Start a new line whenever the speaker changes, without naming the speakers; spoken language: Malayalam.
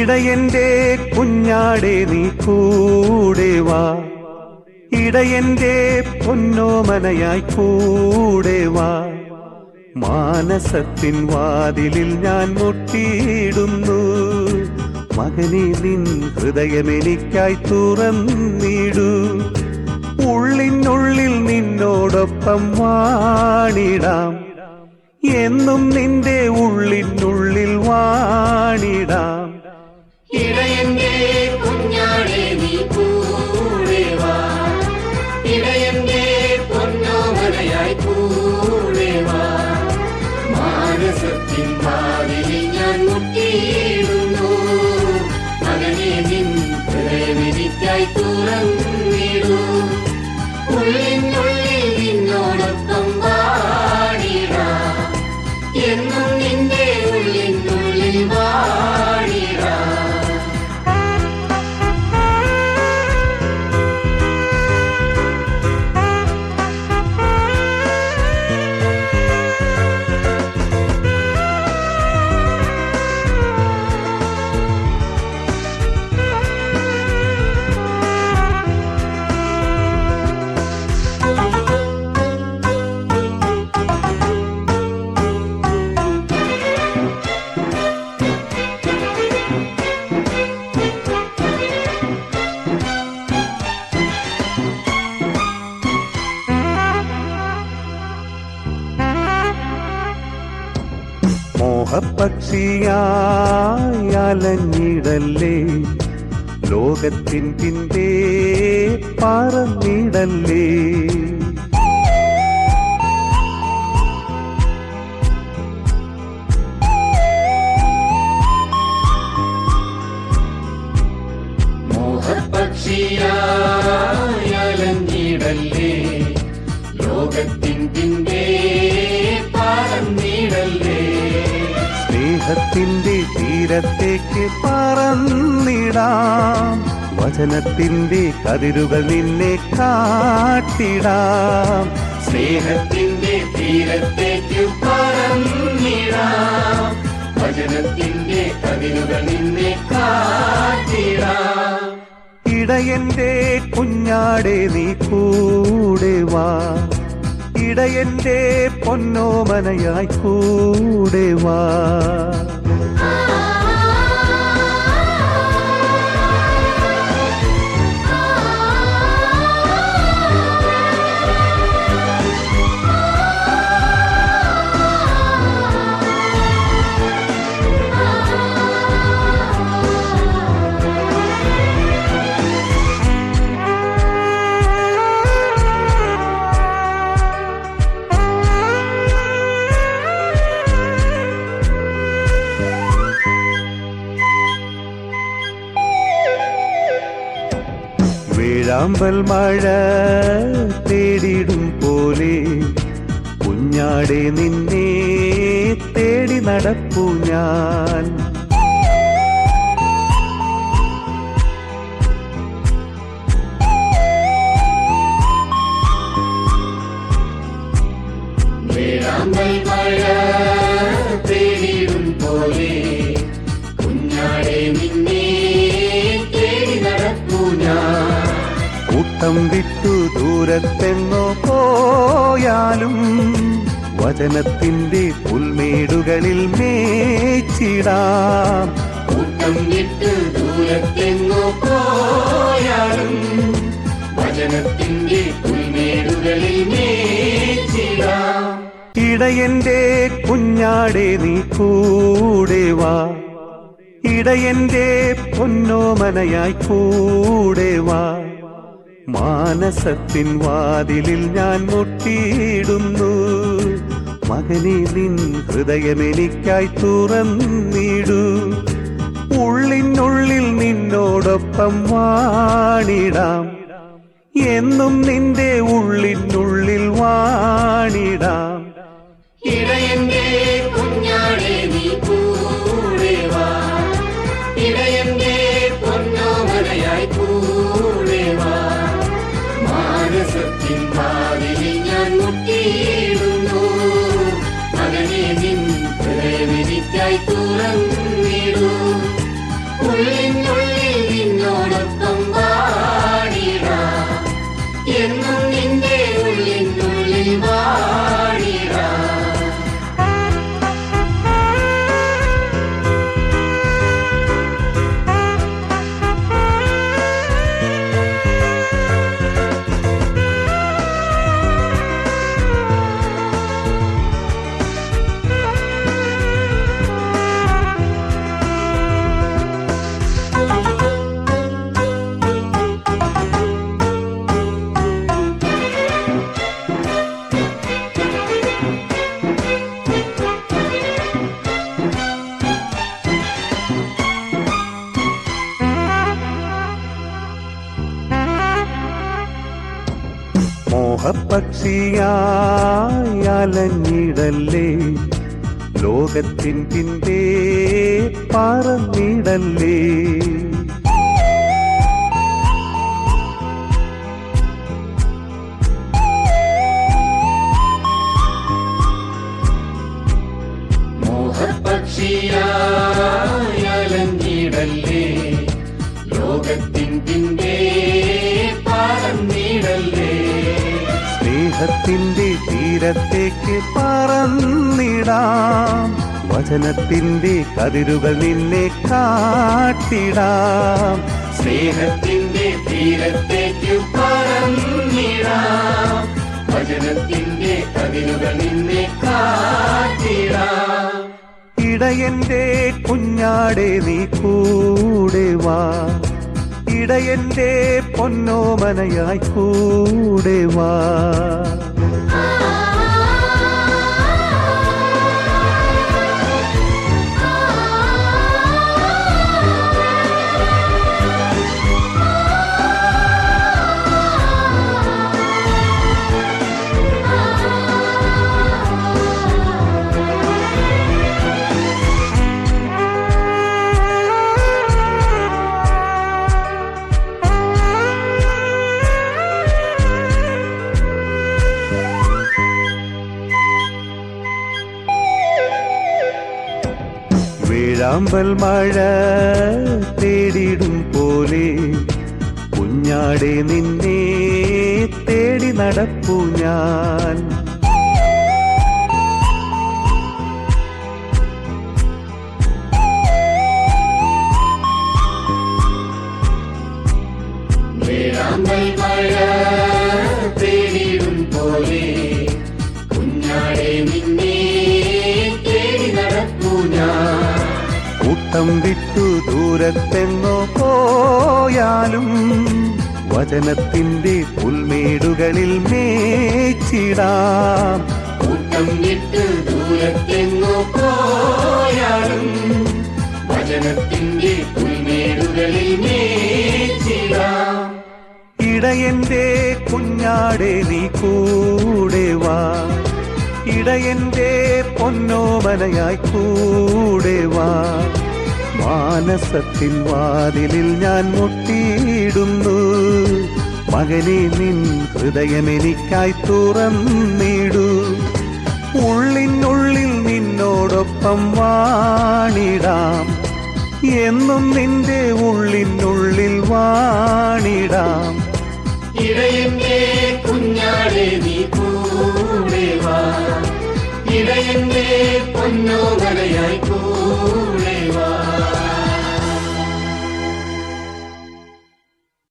ഇടയന്റെ കുഞ്ഞാടെ നീ കൂടെ വാ, ഇടയന്റെ പൊന്നോമനയായി കൂടെ വാ. മാനസത്തിൻ വാതിലിൽ ഞാൻ മുട്ടിയിടുന്നു, മകനെ നിൻ ഹൃദയമെനിക്കായി തുറന്നിടൂ. ഉള്ളിനുള്ളിൽ നിന്നോടൊപ്പം വാണിടാം, എന്നും നിന്റെ ഉള്ളിനുള്ളിൽ വാണിടാം.
ഇടയന്റെ കുഞ്ഞാടെ നീ കൂടെ വാ, ഇടയന്റെ പൊന്നോമനയായി കൂടെ വാ. മാനസത്തിൻ വാതിലിൽ ഞാൻ മുട്ടിയിടുന്നു, മകനെ നിൻ ഹൃദയമെനിക്കായി തുറന്നിടൂ. ഉള്ളിനുള്ളിൽ നിന്നോടൊപ്പം വാണിടാം, എന്നും നിന്റെ ഉള്ളിനുള്ളിൽ വാണിടാം.
മോഹപ്പക്ഷിയായി അലഞ്ഞിടല്ലേ, ലോകത്തിൻ പിൻപേ പറന്നിടല്ലേ.
മോഹപ്പക്ഷിയായി അലഞ്ഞിടല്ലേ, ലോകത്തിൻ പിൻപേ പറന്നിടല്ലേ.
സ്നേഹത്തിന്റെ തീരത്തേക്ക് പറന്നിടാം, വചനത്തിന്റെ കതിരുകൾ നിന്നെ കാട്ടിടാം.
സ്നേഹത്തിന്റെ തീരത്തേക്ക് പറന്നിടാം, വചനത്തിന്റെ കതിരുകൾ നിന്നെ കാട്ടിടാം.
ഇടയന്റെ കുഞ്ഞാടെ നീ കൂടെ വാ, ഇടയന്റെ പൊന്നോമനയായി കൂടെ വാ. വേഴാമ്പൽ മഴ തേടിടും പോലെ കുഞ്ഞാടെ നിന്നെ തേടി നടപ്പു ഞാൻ.
വേഴാമ്പൽ മഴ തേടിടും പോലെ കുഞ്ഞാടെ നിന്നെ തേടി നടപ്പു ഞാൻ.
കൂട്ടം വിട്ടു ദൂരത്തെങ്ങോ പോയാലും വചനത്തിന്റെ പുൽമേടുകളിൽ മേച്ചിടാം.
കൂട്ടം വിട്ടു ദൂരത്തെങ്ങോ പോയാലും വചനത്തിന്റെ പുൽമേടുകളിൽ മേച്ചിടാം.
ഇടയന്റെ കുഞ്ഞാടെ നീ കൂടെ വാ, ഇടയന്റെ പൊന്നോമനയായി കൂടെ വാ. മാനസത്തിൻ വാതിലിൽ ഞാൻ മുട്ടിയിടുന്നു, മകനെ നിൻ ഹൃദയമെനിക്കായി തുറന്നിടൂ. ഉള്ളിനുള്ളിൽ നിന്നോടൊപ്പം വാണിടാം, എന്നും നിന്റെ ഉള്ളിനുള്ളിൽ വാണിടാം.
ഇടയന്റെ കുഞ്ഞാടെ നീ കൂടെ വാ, ഇടയന്റെ പൊന്നോമനയായി കൂടെ വാ. മാനസത്തിൻ വാതിലിൽ ഞാൻ മുട്ടിയിടുന്നു, മകനെ നിൻ ഹൃദയമെനിക്കായി തുറന്നിടൂ. ഉള്ളിനുള്ളിൽ നിന്നോടൊപ്പം വാണിടാം എന്നും നിന്റെ ഉള്ളിനുള്ളിൽ വാണിടാം
മോഹപ്പക്ഷിയായി അലഞ്ഞിടല്ലേ, ലോകത്തിൻ പിൻപേ പറന്നിടല്ലേ.
മോഹപ്പക്ഷിയായി അലഞ്ഞിടല്ലേ, ലോകത്തിൻ പിൻപേ പറന്നിടല്ലേ.
സ്നേഹത്തിന്റെ തീരത്തേക്ക് പറന്നിടാം, വചനത്തിന്റെ കതിരുകൾ നിന്നെ കാട്ടിടാം.
സ്നേഹത്തിന്റെ തീരത്തേക്ക് പറന്നിടാം, വചനത്തിന്റെ കതിരുകൾ നിന്നെ കാട്ടിടാം.
ഇടയന്റെ കുഞ്ഞാടെ നീ കൂടെ വാ, ഇടയന്റെ പൊന്നോമനയായി കൂടെ വാ. വേഴാമ്പൽ മഴ തേടിടും പോലെ കുഞ്ഞാടെ നിന്നെ തേടി നടപ്പു ഞാൻ.
വേഴാമ്പൽ മഴ തേടിടും പോലെ കുഞ്ഞാടെ നിന്നെ തേടി നടപ്പു ഞാൻ.
കൂട്ടം വിട്ടു ദൂരത്തെങ്ങോ പോയാലും വചനത്തിന്റെ പുൽമേടുകളിൽ മേച്ചിടാം.
കൂട്ടം വിട്ട് ദൂരത്തെങ്ങോ പോയാലും വചനത്തിന്റെ പുൽമേടുകളിൽ മേച്ചിടാം.
ഇടയന്റെ കുഞ്ഞാടെ നീ കൂടെ വാ, ഇടയന്റെ പൊന്നോമനയായി കൂടെ വാ. മാനസത്തിൻ വാതിലിൽ ഞാൻ മുട്ടിയിടുന്നു, മകനെ നിൻ ഹൃദയമെനിക്കായി തുറന്നിടൂ. ഉള്ളിനുള്ളിൽ നിന്നോടൊപ്പം വാണിടാം, എന്നും നിന്റെ ഉള്ളിനുള്ളിൽ വാണിടാം.
ഇടയന്റെ കുഞ്ഞാടെ നീ കൂടെ വാ, ഇടയന്റെ പൊന്നോമനയായി